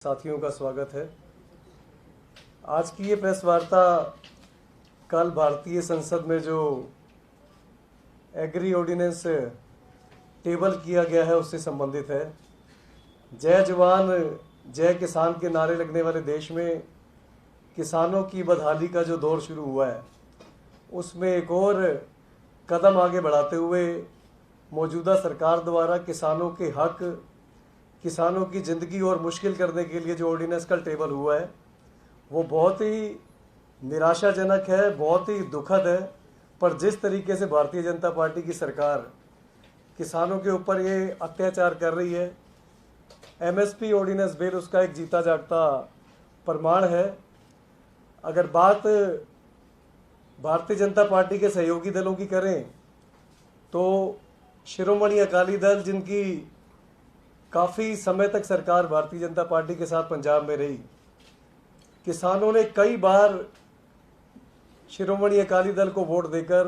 साथियों का स्वागत है। आज की ये प्रेस वार्ता कल भारतीय संसद में जो एग्री ऑर्डिनेंस टेबल किया गया है उससे संबंधित है। जय जवान जय किसान के नारे लगने वाले देश में किसानों की बदहाली का जो दौर शुरू हुआ है उसमें एक और कदम आगे बढ़ाते हुए मौजूदा सरकार द्वारा किसानों के हक, किसानों की ज़िंदगी और मुश्किल करने के लिए जो ऑर्डिनेंस का टेबल हुआ है वो बहुत ही निराशाजनक है, बहुत ही दुखद है। पर जिस तरीके से भारतीय जनता पार्टी की सरकार किसानों के ऊपर ये अत्याचार कर रही है, एमएसपी ऑर्डिनेंस बिल उसका एक जीता जागता प्रमाण है। अगर बात भारतीय जनता पार्टी के सहयोगी दलों की करें तो शिरोमणि अकाली दल, जिनकी काफ़ी समय तक सरकार भारतीय जनता पार्टी के साथ पंजाब में रही, किसानों ने कई बार शिरोमणि अकाली दल को वोट देकर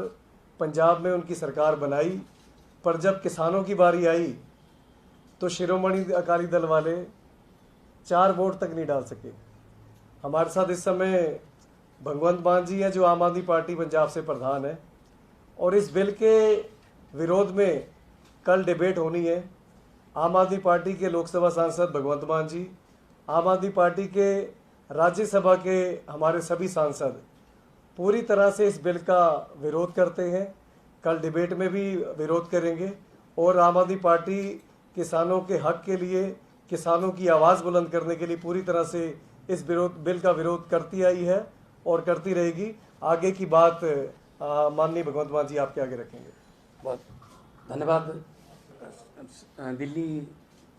पंजाब में उनकी सरकार बनाई। पर जब किसानों की बारी आई तो शिरोमणि अकाली दल वाले 4 वोट तक नहीं डाल सके। हमारे साथ इस समय भगवंत मान जी हैं जो आम आदमी पार्टी पंजाब से प्रधान है, और इस बिल के विरोध में कल डिबेट होनी है। आम आदमी पार्टी के लोकसभा सांसद भगवंत मान जी, आम आदमी पार्टी के राज्यसभा के हमारे सभी सांसद पूरी तरह से इस बिल का विरोध करते हैं। कल डिबेट में भी विरोध करेंगे और आम आदमी पार्टी किसानों के हक के लिए, किसानों की आवाज़ बुलंद करने के लिए पूरी तरह से इस बिल का विरोध करती आई है और करती रहेगी। आगे की बात माननीय भगवंत मान जी आपके आगे रखेंगे। बहुत धन्यवाद। दिल्ली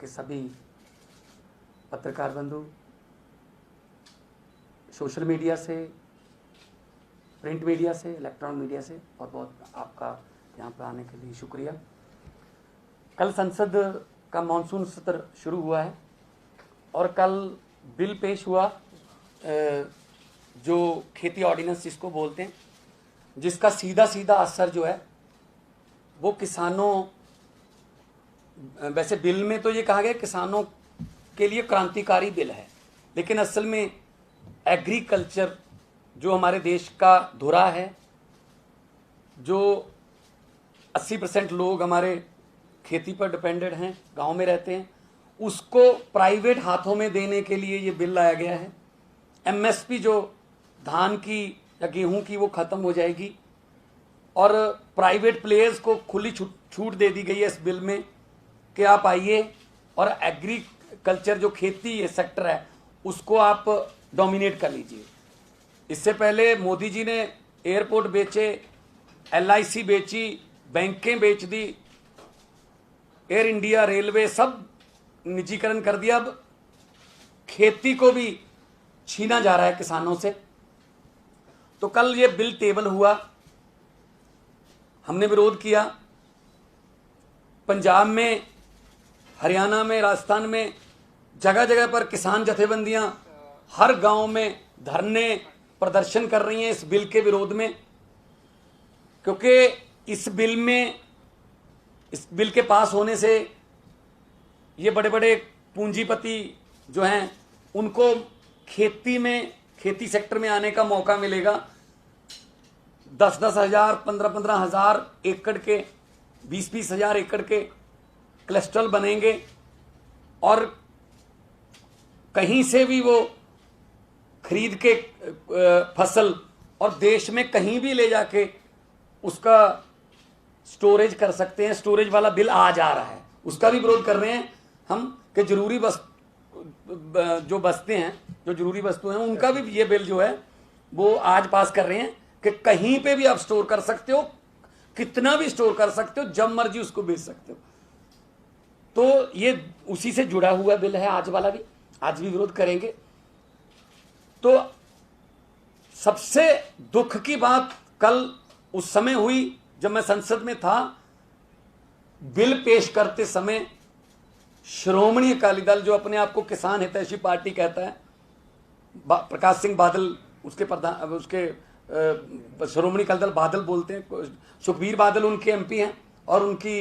के सभी पत्रकार बंधु, सोशल मीडिया से, प्रिंट मीडिया से, इलेक्ट्रॉनिक मीडिया से बहुत बहुत आपका यहाँ पर आने के लिए शुक्रिया। कल संसद का मानसून सत्र शुरू हुआ है और कल बिल पेश हुआ जो खेती ऑर्डिनेंस जिसको बोलते हैं, जिसका सीधा सीधा असर जो है वो किसानों, वैसे बिल में तो ये कहा गया किसानों के लिए क्रांतिकारी बिल है, लेकिन असल में एग्रीकल्चर जो हमारे देश का धुरा है, जो 80% लोग हमारे खेती पर डिपेंडेंट हैं, गांव में रहते हैं, उसको प्राइवेट हाथों में देने के लिए ये बिल लाया गया है। एमएसपी जो धान की या गेहूं की वो ख़त्म हो जाएगी और प्राइवेट प्लेयर्स को खुली छूट दे दी गई है इस बिल में कि आप आइए और एग्रीकल्चर जो खेती ये सेक्टर है उसको आप डोमिनेट कर लीजिए। इससे पहले मोदी जी ने एयरपोर्ट बेचे, एलआईसी बेची, बैंकें बेच दी, एयर इंडिया, रेलवे सब निजीकरण कर दिया। अब खेती को भी छीना जा रहा है किसानों से। तो कल ये बिल टेबल हुआ, हमने विरोध किया। पंजाब में, हरियाणा में, राजस्थान में जगह जगह पर किसान जथेबंदियां हर गांव में धरने प्रदर्शन कर रही हैं इस बिल के विरोध में, क्योंकि इस बिल के पास होने से ये बड़े बड़े पूंजीपति जो हैं उनको खेती सेक्टर में आने का मौका मिलेगा। 10-10 हज़ार, 15-15 हज़ार एकड़ के, 20-20 हज़ार एकड़ के क्लस्टर बनेंगे और कहीं से भी वो खरीद के फसल और देश में कहीं भी ले जाके उसका स्टोरेज कर सकते हैं। स्टोरेज वाला बिल आ जा रहा है, उसका भी विरोध कर रहे हैं हम कि जरूरी जो बस्ते हैं, जो जरूरी वस्तुएं हैं, उनका भी ये बिल जो है वो आज पास कर रहे हैं कि कहीं पे भी आप स्टोर कर सकते हो, कितना भी स्टोर कर सकते हो, जब मर्जी उसको बेच सकते हो। तो ये उसी से जुड़ा हुआ बिल है आज वाला भी, आज भी विरोध करेंगे। तो सबसे दुख की बात कल उस समय हुई जब मैं संसद में था, बिल पेश करते समय श्रोमणी अकाली दल जो अपने आप को किसान हितैषी पार्टी कहता है, प्रकाश सिंह बादल उसके प्रधान, उसके श्रोमणी अकाली दल बादल बोलते हैं, सुखबीर बादल उनके एमपी हैं और उनकी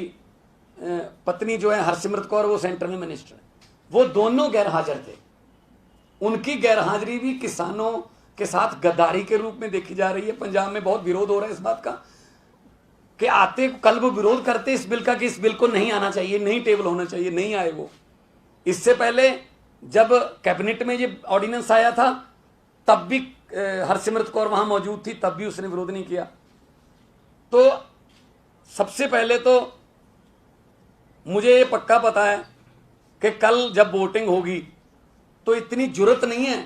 पत्नी जो है हरसिमरत कौर वो सेंटर में मिनिस्टर है, वो दोनों गैर हाजिर थे। उनकी गैरहाजिरी भी किसानों के साथ गद्दारी के रूप में देखी जा रही है। पंजाब में बहुत विरोध हो रहा है इस बात का कि आते कल वो विरोध करते इस बिल का कि इस बिल को नहीं आना चाहिए, नहीं टेबल होना चाहिए, नहीं आए वो। इससे पहले जब कैबिनेट में ये ऑर्डिनेंस आया था तब भी हरसिमरत कौर वहां मौजूद थी, तब भी उसने विरोध नहीं किया। तो सबसे पहले तो मुझे ये पक्का पता है कि कल जब वोटिंग होगी तो इतनी जुर्रत नहीं है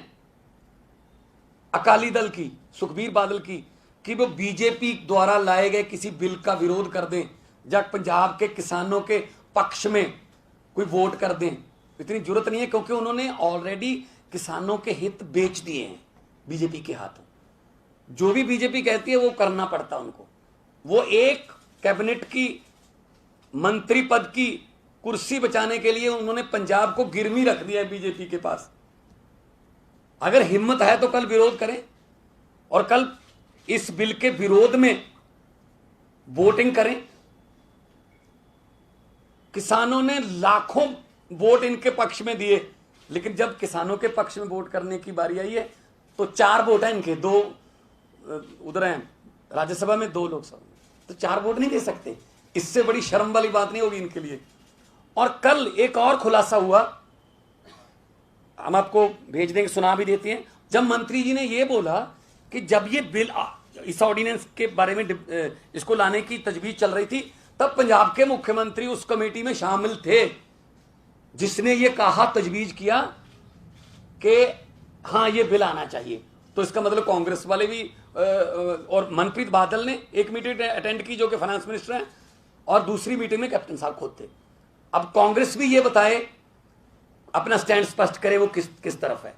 अकाली दल की, सुखबीर बादल की, कि वो बीजेपी द्वारा लाए गए किसी बिल का विरोध कर दें या पंजाब के किसानों के पक्ष में कोई वोट कर दें। इतनी जुर्रत नहीं है क्योंकि उन्होंने ऑलरेडी किसानों के हित बेच दिए हैं बीजेपी के हाथों। जो भी बीजेपी कहती है वो करना पड़ता उनको। वो एक कैबिनेट की मंत्री पद की कुर्सी बचाने के लिए उन्होंने पंजाब को गिरवी रख दिया है बीजेपी के पास। अगर हिम्मत है तो कल विरोध करें और कल इस बिल के विरोध में वोटिंग करें। किसानों ने लाखों वोट इनके पक्ष में दिए, लेकिन जब किसानों के पक्ष में वोट करने की बारी आई है तो 4 वोट हैं इनके, 2 उधर हैं राज्यसभा में, 2 लोकसभा में, तो 4 वोट नहीं दे सकते। इससे बड़ी शर्म वाली बात नहीं होगी इनके लिए। और कल एक और खुलासा हुआ, हम आपको भेज देंगे, सुना भी देते हैं। जब मंत्री जी ने यह बोला कि जब ये बिल इस ऑर्डिनेंस के बारे में इसको लाने की तजवीज चल रही थी तब पंजाब के मुख्यमंत्री उस कमेटी में शामिल थे जिसने ये कहा, तजवीज किया कि हाँ ये बिल आना चाहिए। तो इसका मतलब कांग्रेस वाले भी और मनप्रीत बादल ने एक मीटिंग अटेंड की जो कि फाइनेंस मिनिस्टर हैं, और दूसरी मीटिंग में कैप्टन साहब खुद थे। अब कांग्रेस भी ये बताए, अपना स्टैंड स्पष्ट करे वो किस तरफ है।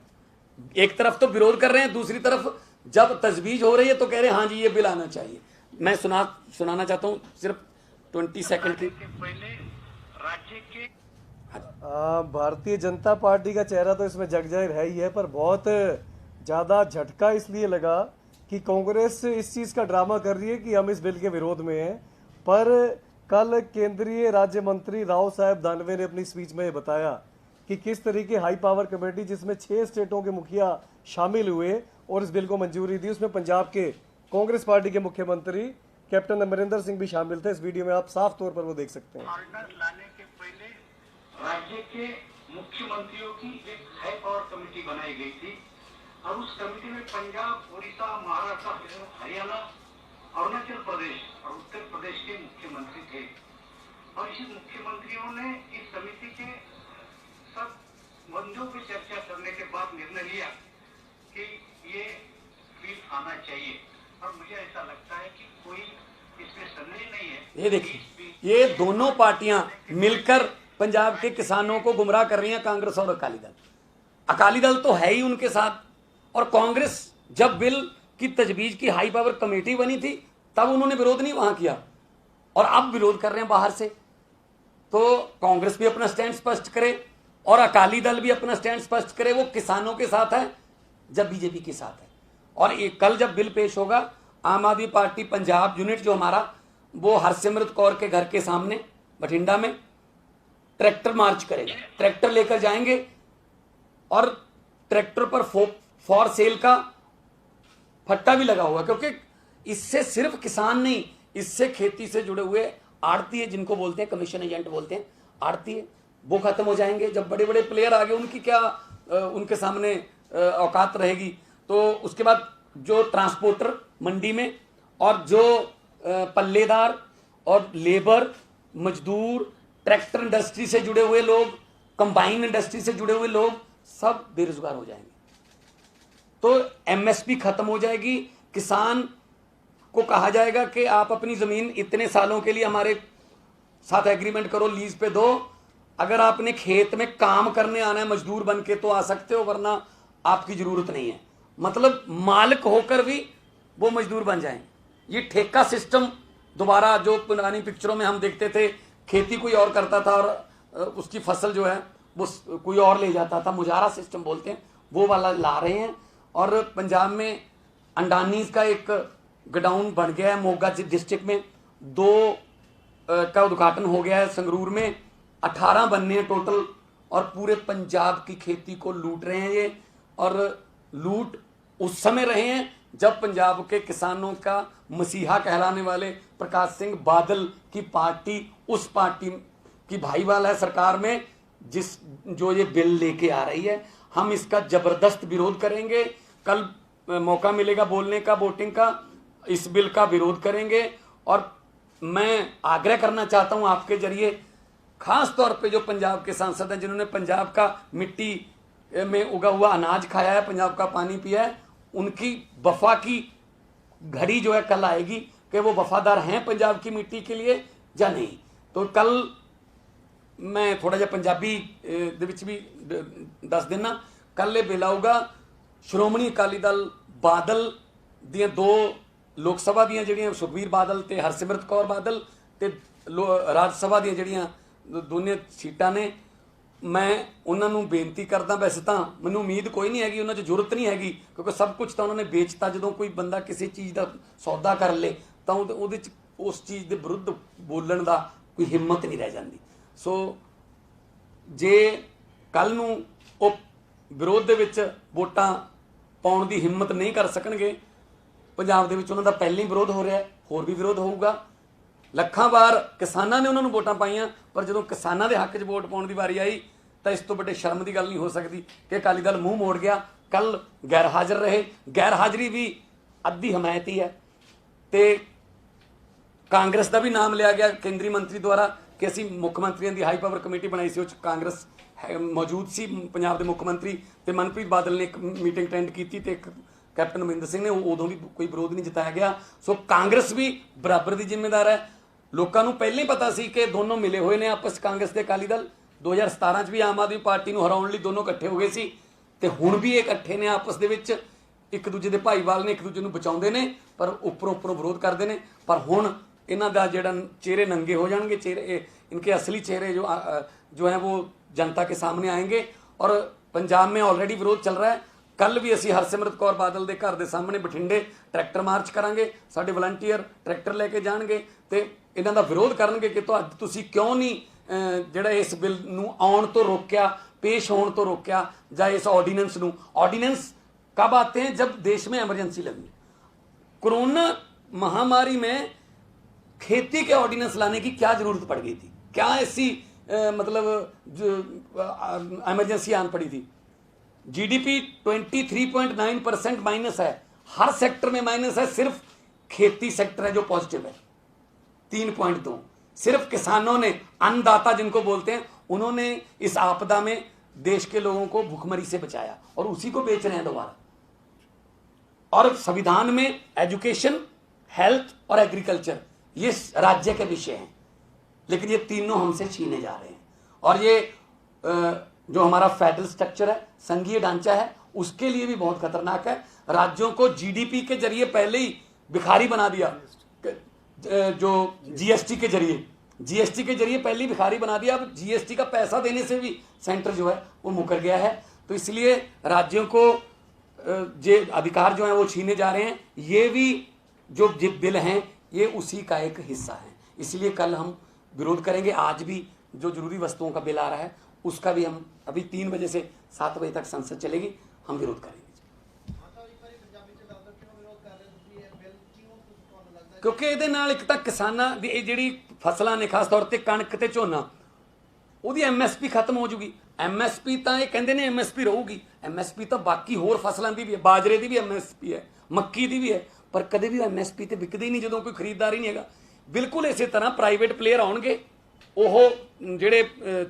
एक तरफ तो विरोध कर रहे हैं, दूसरी तरफ जब तजवीज हो रही है तो कह रहे हैं हाँ जी ये बिल आना चाहिए। मैं सुनाना चाहता हूं सिर्फ 20 सेकंड की। राज्य के भारतीय जनता पार्टी का चेहरा तो इसमें जग जाहिर है ही है, पर बहुत ज्यादा झटका इसलिए लगा कि कांग्रेस इस चीज का ड्रामा कर रही है कि हम इस बिल के विरोध में हैं। पर कल केंद्रीय राज्य मंत्री राव साहब दानवे ने अपनी स्पीच में बताया कि किस तरीके हाई पावर कमेटी जिसमें 6 स्टेटों के मुखिया शामिल हुए और इस बिल को मंजूरी दी, उसमें पंजाब के कांग्रेस पार्टी के मुख्यमंत्री कैप्टन अमरिंदर सिंह भी शामिल थे। इस वीडियो में आप साफ तौर पर वो देख सकते हैं। ऑर्डिनेंस लाने के पहले राज्य के मुख्यमंत्रियों की एक हाई पावर कमेटी बनाई गई थी और उस कमेटी में पंजाब, उड़ीसा, महाराष्ट्र, हरियाणा, अरुणाचल प्रदेश और उत्तर प्रदेश के मुख्यमंत्री थे। और इस मुख्यमंत्रियों ने इस समिति के सब मुद्दों पर चर्चा करने के बाद निर्णय लिया कि ये बिल आना चाहिए। और मुझे ऐसा लगता है कि कोई इसमें संदेह नहीं है। ये देखिए, ये दोनों पार्टियां मिलकर पंजाब के किसानों को गुमराह कर रही हैं, कांग्रेस और अकाली दल। अकाली दल तो है ही उनके साथ, और कांग्रेस जब बिल की तजवीज की हाई पावर कमेटी बनी थी तब उन्होंने विरोध नहीं वहां किया, और अब विरोध कर रहे हैं बाहर से। तो कांग्रेस भी अपना स्टैंड स्पष्ट करे और अकाली दल भी अपना स्टैंड स्पष्ट करे। वो किसानों के साथ है जब बीजेपी के साथ है। और कल जब बिल पेश होगा, आम आदमी पार्टी पंजाब यूनिट जो हमारा, वो हरसिमरत कौर के घर के सामने बठिंडा में ट्रैक्टर मार्च करेगा। ट्रैक्टर लेकर जाएंगे और ट्रैक्टर पर फॉर सेल का फट्टा भी लगा हुआ, क्योंकि इससे सिर्फ किसान नहीं, इससे खेती से जुड़े हुए आड़ती है, जिनको बोलते हैं कमीशन एजेंट बोलते हैं, आड़ती है, वो खत्म हो जाएंगे। जब बड़े बड़े प्लेयर आ गए उनकी क्या उनके सामने औकात रहेगी। तो उसके बाद जो ट्रांसपोर्टर मंडी में और जो पल्लेदार और लेबर, मजदूर, ट्रैक्टर इंडस्ट्री से जुड़े हुए लोग, कंबाइन इंडस्ट्री से जुड़े हुए लोग सब बेरोजगार हो जाएंगे। तो एमएसपी खत्म हो जाएगी। किसान को कहा जाएगा कि आप अपनी जमीन इतने सालों के लिए हमारे साथ एग्रीमेंट करो, लीज पे दो। अगर आपने खेत में काम करने आना है मजदूर बन के तो आ सकते हो, वरना आपकी जरूरत नहीं है। मतलब मालिक होकर भी वो मजदूर बन जाएंगे। ये ठेका सिस्टम दोबारा, जो पुरानी पिक्चरों में हम देखते थे, खेती कोई और करता था और उसकी फसल जो है वो कोई और ले जाता था, मुजारा सिस्टम बोलते हैं, वो वाला ला रहे हैं। और पंजाब में अंडानीज का एक गोडाउन बन गया है मोगा डिस्ट्रिक्ट में, 2 का उद्घाटन हो गया है। संगरूर में 18 बनने हैं टोटल, और पूरे पंजाब की खेती को लूट रहे हैं ये। और लूट उस समय रहे हैं जब पंजाब के किसानों का मसीहा कहलाने वाले प्रकाश सिंह बादल की पार्टी उस पार्टी की भाईवाल है सरकार में, जो ये बिल लेके आ रही है। हम इसका जबरदस्त विरोध करेंगे। कल मौका मिलेगा बोलने का, वोटिंग का, इस बिल का विरोध करेंगे। और मैं आग्रह करना चाहता हूं आपके जरिए, खास तौर पे जो पंजाब के सांसद हैं जिन्होंने पंजाब का मिट्टी में उगा हुआ अनाज खाया है, पंजाब का पानी पिया है, उनकी वफा की घड़ी जो है कल आएगी कि वो वफादार हैं पंजाब की मिट्टी के लिए या नहीं। तो कल मैं थोड़ा ਜਿਹਾ ਪੰਜਾਬੀ ਦੇ ਵਿੱਚ ਵੀ ਦੱਸ ਦੇਣਾ, ਕੱਲ ਇਹ ਬਿੱਲ ਆਊਗਾ ਸ਼੍ਰੋਮਣੀ ਅਕਾਲੀ ਦਲ ਬਾਦਲ ਦੀਆਂ 2 ਲੋਕ ਸਭਾ ਦੀਆਂ ਜਿਹੜੀਆਂ ਸੁਖਬੀਰ ਬਾਦਲ ਤੇ ਹਰਸਿਮਰਤ ਕੌਰ ਬਾਦਲ ਤੇ ਰਾਜ ਸਭਾ ਦੀਆਂ ਜਿਹੜੀਆਂ ਦੋਨੇ ਸੀਟਾਂ ਨੇ, ਮੈਂ ਉਹਨਾਂ ਨੂੰ ਬੇਨਤੀ ਕਰਦਾ, ਵੈਸੇ ਤਾਂ ਮੈਨੂੰ ਉਮੀਦ ਕੋਈ ਨਹੀਂ ਹੈਗੀ, ਉਹਨਾਂ 'ਚ ਜ਼ਰੂਰਤ ਨਹੀਂ ਹੈਗੀ ਕਿਉਂਕਿ ਸਭ ਕੁਝ ਤਾਂ ਉਹਨਾਂ ਨੇ ਵੇਚਤਾ। ਜਦੋਂ ਕੋਈ ਬੰਦਾ ਕਿਸੇ ਚੀਜ਼ ਦਾ ਸੌਦਾ ਕਰ ਲੇ ਤਾਂ ਉਹਦੇ 'ਚ ਉਸ ਚੀਜ਼ ਦੇ ਵਿਰੁੱਧ ਬੋਲਣ ਦਾ ਕੋਈ ਹਿੰਮਤ ਨਹੀਂ ਰਹਿ ਜਾਂਦੀ। ਸੋ ਜੇ ਕੱਲ ਨੂੰ ਉਹ ਵਿਰੋਧ ਦੇ ਵਿੱਚ ਵੋਟਾਂ ਪਾਉਣ ਦੀ ਹਿੰਮਤ ਨਹੀਂ ਕਰ ਸਕਣਗੇ, ਪੰਜਾਬ ਦੇ ਵਿੱਚ ਉਹਨਾਂ ਦਾ ਪਹਿਲਾਂ ਹੀ ਵਿਰੋਧ ਹੋ ਰਿਹਾ, ਹੋਰ ਵੀ ਵਿਰੋਧ ਹੋਊਗਾ। ਲੱਖਾਂ ਵਾਰ ਕਿਸਾਨਾਂ ਨੇ ਉਹਨਾਂ ਨੂੰ ਵੋਟਾਂ ਪਾਈਆਂ, ਪਰ ਜਦੋਂ ਕਿਸਾਨਾਂ ਦੇ ਹੱਕ 'ਚ ਵੋਟ ਪਾਉਣ ਦੀ ਵਾਰੀ ਆਈ ਤਾਂ ਇਸ ਤੋਂ ਵੱਡੇ ਸ਼ਰਮ ਦੀ ਗੱਲ ਨਹੀਂ ਹੋ ਸਕਦੀ ਕਿ ਅਕਾਲੀ ਦਲ ਮੂੰਹ ਮੋੜ ਗਿਆ। ਕੱਲ ਗੈਰ ਹਾਜ਼ਰ ਰਹੇ, ਗੈਰ ਹਾਜ਼ਰੀ ਵੀ ਅੱਧੀ ਹਮਾਇਤ ਹੀ ਹੈ। ਤੇ ਕਾਂਗਰਸ ਦਾ ਵੀ ਨਾਮ ਲਿਆ ਗਿਆ ਕੇਂਦਰੀ ਮੰਤਰੀ ਦੁਆਰਾ ਕਿ ਅਸੀਂ ਮੁੱਖ ਮੰਤਰੀਆਂ ਦੀ ਹਾਈ ਪਾਵਰ ਕਮੇਟੀ ਬਣਾਈ ਸੀ, ਉਹ 'ਚ ਕਾਂਗਰਸ ਮੌਜੂਦ ਸੀ। ਪੰਜਾਬ ਦੇ ਮੁੱਖ ਮੰਤਰੀ ਤੇ ਮਨਪ੍ਰੀਤ ਬਾਦਲ ਨੇ ਇੱਕ ਮੀਟਿੰਗ ਅਟੈਂਡ ਕੀਤੀ ਤੇ ਇੱਕ ਕੈਪਟਨ ਅਮਰਿੰਦਰ ਸਿੰਘ ਨੇ, ਉਦੋਂ ਵੀ ਕੋਈ ਵਿਰੋਧ ਨਹੀਂ ਜਤਾਇਆ ਗਿਆ। ਸੋ ਕਾਂਗਰਸ ਵੀ ਬਰਾਬਰ ਦੀ ਜ਼ਿੰਮੇਦਾਰ ਹੈ। ਲੋਕਾਂ ਨੂੰ ਪਹਿਲਾਂ ਹੀ ਪਤਾ ਸੀ ਕਿ ਦੋਨੋਂ ਮਿਲੇ ਹੋਏ ਨੇ ਆਪਸ 'ਚ, ਕਾਂਗਰਸ ਤੇ ਅਕਾਲੀ ਦਲ। 2017 'ਚ ਵੀ ਆਮ ਆਦਮੀ ਪਾਰਟੀ ਨੂੰ ਹਰਾਉਣ ਲਈ ਦੋਨੋਂ ਇਕੱਠੇ ਹੋ ਗਏ ਸੀ ਤੇ ਹੁਣ ਵੀ ਇਹ ਇਕੱਠੇ ਨੇ ਆਪਸ ਦੇ ਵਿੱਚ, ਇੱਕ ਦੂਜੇ ਦੇ ਭਾਈਵਾਲ ਨੇ, ਇੱਕ ਦੂਜੇ ਨੂੰ ਬਚਾਉਂਦੇ ਨੇ, ਪਰ ਉੱਪਰੋਂ ਵਿਰੋਧ ਕਰਦੇ ਨੇ। ਪਰ ਹੁਣ ਇਹਨਾਂ ਦਾ ਜਿਹੜਾ ਚਿਹਰੇ ਨੰਗੇ ਹੋ ਜਾਣਗੇ, ਚਿਹਰੇ इनके असली चेहरे जो हैं वो जनता के सामने आएंगे। और पंजाब में ऑलरेडी विरोध चल रहा है। कल भी असी हरसिमरत कौर बादल के घर के सामने बठिंडे ट्रैक्टर मार्च करांगे, साडे वलंटीयर ट्रैक्टर लेके जाणगे ते इन्हां दा विरोध करनगे कि तुसीं क्यों नहीं जिहड़ा इस बिल नूं आउण तो रोकिया, पेश होण तो रोकिया, जां इस ऑर्डीनेंस नूं। ऑर्डीनेंस कब आते हैं? जब देश में एमरजेंसी लगी। कोरोना महामारी में खेती के ऑर्डीनेंस लाने की क्या जरूरत पड़ गई थी? क्या ऐसी मतलब इमरजेंसी आन पड़ी थी? जीडीपी 23.9% माइनस है, हर सेक्टर में माइनस है, सिर्फ खेती सेक्टर है जो पॉजिटिव है 3.2। सिर्फ किसानों ने, अन्नदाता जिनको बोलते हैं, उन्होंने इस आपदा में देश के लोगों को भूखमरी से बचाया और उसी को बेच रहे हैं दोबारा। और संविधान में एजुकेशन, हेल्थ और एग्रीकल्चर ये राज्य के विषय हैं, लेकिन ये तीनों हमसे छीने जा रहे हैं। और ये जो हमारा फेडरल स्ट्रक्चर है, संघीय ढांचा है, उसके लिए भी बहुत खतरनाक है। राज्यों को जीडीपी के जरिए पहले ही भिखारी बना दिया, जो जीएसटी के जरिए पहले ही भिखारी बना दिया। अब जीएसटी का पैसा देने से भी सेंटर जो है वो मुकर गया है। तो इसलिए राज्यों को जो अधिकार जो है वो छीने जा रहे हैं। ये भी जो बिल हैं ये उसी का एक हिस्सा है। इसलिए कल हम विरोध करेंगे। आज भी जो जरूरी वस्तुओं का बिल आ रहा है उसका भी हम अभी 3 बजे से 7 बजे तक संसद चलेगी, हम विरोध करेंगे। क्योंकि ਇਹਦੇ ਨਾਲ ਇੱਕ ਤਾਂ ਕਿਸਾਨਾਂ ਦੀ ਇਹ ਜਿਹੜੀ ਫਸਲਾਂ ਨੇ, ਖਾਸ ਤੌਰ ਤੇ ਕਣਕ ਤੇ ਝੋਨਾ, ਉਹਦੀ ਐਮਐਸਪੀ ਖਤਮ ਹੋ ਜੂਗੀ। ਐਮਐਸਪੀ ਤਾਂ ਇਹ ਕਹਿੰਦੇ ਨੇ ਐਮਐਸਪੀ ਰਹੂਗੀ, ਐਮਐਸਪੀ ਤਾਂ ਬਾਕੀ ਹੋਰ ਫਸਲਾਂ ਦੀ ਵੀ ਹੈ, ਬਾਜਰੇ ਦੀ ਵੀ ਐਮਐਸਪੀ ਹੈ, ਮੱਕੀ ਦੀ ਵੀ ਹੈ, ਪਰ ਕਦੇ ਵੀ ਐਮਐਸਪੀ ਤੇ ਵਿਕਦੇ ਹੀ ਨਹੀਂ ਜਦੋਂ ਕੋਈ ਖਰੀਦਦਾਰ ਹੀ ਨਹੀਂ ਹੈਗਾ। ਬਿਲਕੁਲ ਇਸੇ ਤਰ੍ਹਾਂ ਪ੍ਰਾਈਵੇਟ ਪਲੇਅਰ ਆਉਣਗੇ, ਉਹ ਜਿਹੜੇ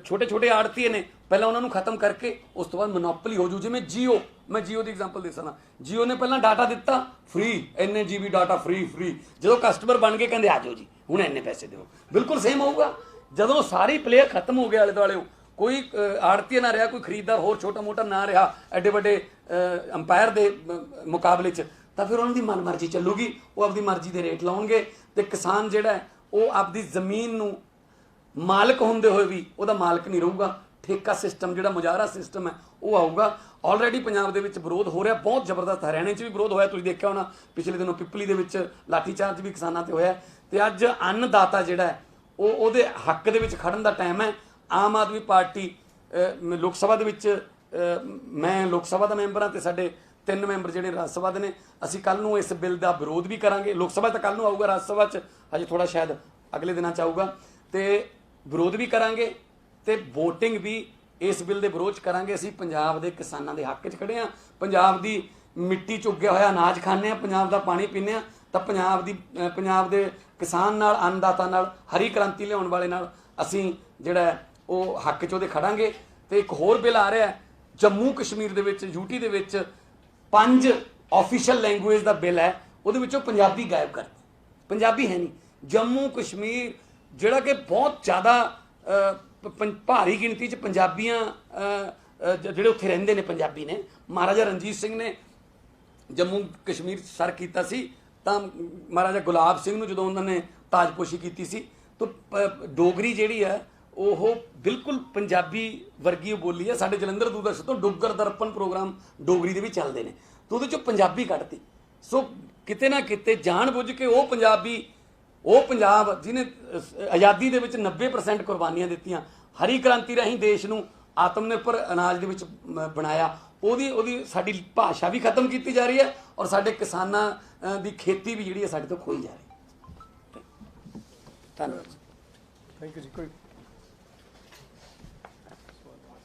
ਛੋਟੇ ਛੋਟੇ ਆੜਤੀਏ ਨੇ ਪਹਿਲਾਂ ਉਹਨਾਂ ਨੂੰ ਖਤਮ ਕਰਕੇ ਉਸ ਤੋਂ ਬਾਅਦ ਮੋਨੋਪੋਲੀ ਹੋ ਜੂ। ਜਿਵੇਂ ਜੀਓ, ਮੈਂ ਜੀਓ ਦੀ ਐਗਜ਼ਾਮਪਲ ਦੇ ਸਕਦਾ। ਜੀਓ ਨੇ ਪਹਿਲਾਂ ਡਾਟਾ ਦਿੱਤਾ ਫ੍ਰੀ, ਇੰਨੇ GB ਡਾਟਾ ਫ੍ਰੀ। ਜਦੋਂ ਕਸਟਮਰ ਬਣ ਗਏ ਕਹਿੰਦੇ ਆ ਜਾਓ ਜੀ ਹੁਣ ਇੰਨੇ ਪੈਸੇ ਦਿਓ। ਬਿਲਕੁਲ ਸੇਮ ਹੋਊਗਾ ਜਦੋਂ ਸਾਰੇ ਪਲੇਅਰ ਖਤਮ ਹੋ ਗਏ ਆਲੇ ਦੁਆਲੇ, ਕੋਈ ਆੜਤੀਆ ਨਾ ਰਿਹਾ, ਕੋਈ ਖਰੀਦਦਾਰ ਹੋਰ ਛੋਟਾ ਮੋਟਾ ਨਾ ਰਿਹਾ ਐਡੇ ਵੱਡੇ ਅੰਪਾਇਰ ਦੇ ਮੁਕਾਬਲੇ 'ਚ, ਤਾਂ ਫਿਰ ਉਹਨਾਂ ਦੀ ਮਨਮਰਜ਼ੀ ਚੱਲੂਗੀ। ਉਹ ਆਪਦੀ ਮਰਜ਼ੀ ਦੇ ਰੇਟ ਲਾਉਣਗੇ ਤੇ ਕਿਸਾਨ ਜਿਹੜਾ ਹੈ ਉਹ ਆਪਦੀ ਜ਼ਮੀਨ ਨੂੰ ਮਾਲਕ ਹੁੰਦੇ ਹੋਏ ਵੀ ਉਹਦਾ ਮਾਲਕ ਨਹੀਂ ਰਹੂਗਾ। ਠੇਕਾ ਸਿਸਟਮ ਜਿਹੜਾ ਮੁਜ਼ਾਹਰਾ ਸਿਸਟਮ ਹੈ ਉਹ ਆਊਗਾ। ਆਲਰੇਡੀ ਪੰਜਾਬ ਦੇ ਵਿੱਚ ਵਿਰੋਧ ਹੋ ਰਿਹਾ ਬਹੁਤ ਜ਼ਬਰਦਸਤ। ਹਰਿਆਣੇ 'ਚ ਵੀ ਵਿਰੋਧ ਹੋਇਆ, ਤੁਸੀਂ ਦੇਖਿਆ ਹੋਣਾ ਪਿਛਲੇ ਦਿਨੋਂ ਪਿੱਪਲੀ ਦੇ ਵਿੱਚ ਲਾਠੀ ਚਾਰਜ ਵੀ ਕਿਸਾਨਾਂ ਤੇ ਹੋਇਆ। ਤੇ ਅੱਜ ਅੰਨਦਾਤਾ ਜਿਹੜਾ ਹੈ ਉਹਦੇ ਹੱਕ ਦੇ ਵਿੱਚ ਖੜਨ ਦਾ ਟਾਈਮ ਹੈ। ਆਮ ਆਦਮੀ ਪਾਰਟੀ ਲੋਕ ਸਭਾ ਦੇ ਵਿੱਚ ਮੈਂ ਲੋਕ ਸਭਾ ਦਾ ਮੈਂਬਰ ਹਾਂ ਤੇ ਸਾਡੇ 3 ਮੈਂਬਰ ਜਿਹੜੇ ਰਾਜ ਸਭਾ ਦੇ ਨੇ, ਅਸੀਂ ਕੱਲ ਨੂੰ ਇਸ ਬਿੱਲ ਦਾ ਵਿਰੋਧ ਵੀ ਕਰਾਂਗੇ। ਲੋਕ ਸਭਾ ਤਾਂ ਕੱਲ ਨੂੰ ਆਊਗਾ, ਰਾਜ ਸਭਾ 'ਚ ਅਜੇ ਥੋੜਾ ਸ਼ਾਇਦ ਅਗਲੇ ਦਿਨਾਂ 'ਚ ਆਊਗਾ, ਤੇ ਵਿਰੋਧ ਵੀ ਕਰਾਂਗੇ ਤੇ VOTING ਵੀ ਇਸ ਬਿੱਲ ਦੇ ਵਿਰੋਧ 'ਚ ਕਰਾਂਗੇ। ਅਸੀਂ ਪੰਜਾਬ ਦੇ ਕਿਸਾਨਾਂ ਦੇ ਹੱਕ 'ਚ ਖੜੇ ਹਾਂ, ਪੰਜਾਬ ਦੀ ਮਿੱਟੀ 'ਚ ਉੱਗਿਆ ਹੋਇਆ ਅਨਾਜ ਖਾਂਦੇ ਹਾਂ, ਪੰਜਾਬ ਦਾ ਪਾਣੀ ਪੀਂਦੇ ਹਾਂ, ਤਾਂ ਪੰਜਾਬ ਦੇ ਕਿਸਾਨ ਨਾਲ, ਅੰਨਦਾਤਾ ਨਾਲ, ਹਰੀ ਕ੍ਰਾਂਤੀ ਲਿਆਉਣ ਵਾਲੇ ਨਾਲ ਅਸੀਂ ਜਿਹੜਾ ਉਹ ਹੱਕ 'ਚ ਉਹਦੇ ਖੜਾਂਗੇ। ਤੇ ਇੱਕ ਹੋਰ ਬਿੱਲ ਆ ਰਿਹਾ ਜੰਮੂ ਕਸ਼ਮੀਰ ਦੇ ਵਿੱਚ, ਯੂਟੀ ਦੇ ਵਿੱਚ 5 ਆਫੀਸ਼ੀਅਲ ਲੈਂਗੁਏਜ ਦਾ ਬਿੱਲ ਹੈ, ਉਹਦੇ ਵਿੱਚੋਂ ਪੰਜਾਬੀ ਗਾਇਬ ਕਰਤੀ, ਪੰਜਾਬੀ ਹੈ ਨਹੀਂ। ਜੰਮੂ ਕਸ਼ਮੀਰ ਜਿਹੜਾ ਕਿ ਬਹੁਤ ਜ਼ਿਆਦਾ ਭਾਰੀ ਗਿਣਤੀ 'ਚ ਪੰਜਾਬੀਆਂ ਜਿਹੜੇ ਉੱਥੇ ਰਹਿੰਦੇ ਨੇ ਪੰਜਾਬੀ ਨੇ, ਮਹਾਰਾਜਾ ਰਣਜੀਤ ਸਿੰਘ ਨੇ ਜੰਮੂ ਕਸ਼ਮੀਰ ਸਰ ਕੀਤਾ ਸੀ, ਤਾਂ ਮਹਾਰਾਜਾ ਗੁਲਾਬ ਸਿੰਘ ਨੂੰ ਜਦੋਂ ਉਹਨਾਂ ਨੇ ਤਾਜਪੋਸ਼ੀ ਕੀਤੀ ਸੀ, ਤਾਂ ਡੋਗਰੀ ਜਿਹੜੀ ਹੈ ਉਹ ਬਿਲਕੁਲ ਪੰਜਾਬੀ ਵਰਗੀ ਬੋਲੀ ਹੈ। ਸਾਡੇ ਜਲੰਧਰ ਦੂਰਦਰਸ਼ਨ ਤੋਂ ਡੁੱਗਰ ਦਰਪਣ ਪ੍ਰੋਗਰਾਮ ਡੋਗਰੀ ਦੇ ਵੀ ਚੱਲਦੇ ਨੇ, ਤਾਂ ਉਹਦੇ 'ਚੋਂ ਪੰਜਾਬੀ ਕੱਢਤੀ। ਸੋ ਕਿਤੇ ਨਾ ਕਿਤੇ ਜਾਣ ਬੁੱਝ ਕੇ ਉਹ ਪੰਜਾਬ ਜਿਹਨੇ ਆਜ਼ਾਦੀ ਦੇ ਵਿੱਚ 90% ਕੁਰਬਾਨੀਆਂ ਦਿੱਤੀਆਂ, ਹਰੀ ਕ੍ਰਾਂਤੀ ਰਾਹੀਂ ਦੇਸ਼ ਨੂੰ ਆਤਮ ਨਿਰਭਰ ਅਨਾਜ ਦੇ ਵਿੱਚ ਬਣਾਇਆ, ਉਹਦੀ ਸਾਡੀ ਭਾਸ਼ਾ ਵੀ ਖਤਮ ਕੀਤੀ ਜਾ ਰਹੀ ਹੈ, ਔਰ ਸਾਡੇ ਕਿਸਾਨਾਂ ਦੀ ਖੇਤੀ ਵੀ ਜਿਹੜੀ ਹੈ ਸਾਡੇ ਤੋਂ ਖੋਈ ਜਾ ਰਹੀ ਹੈ। ਧੰਨਵਾਦ। ਥੈਂਕ ਯੂ ਜੀ। ਕੋਈ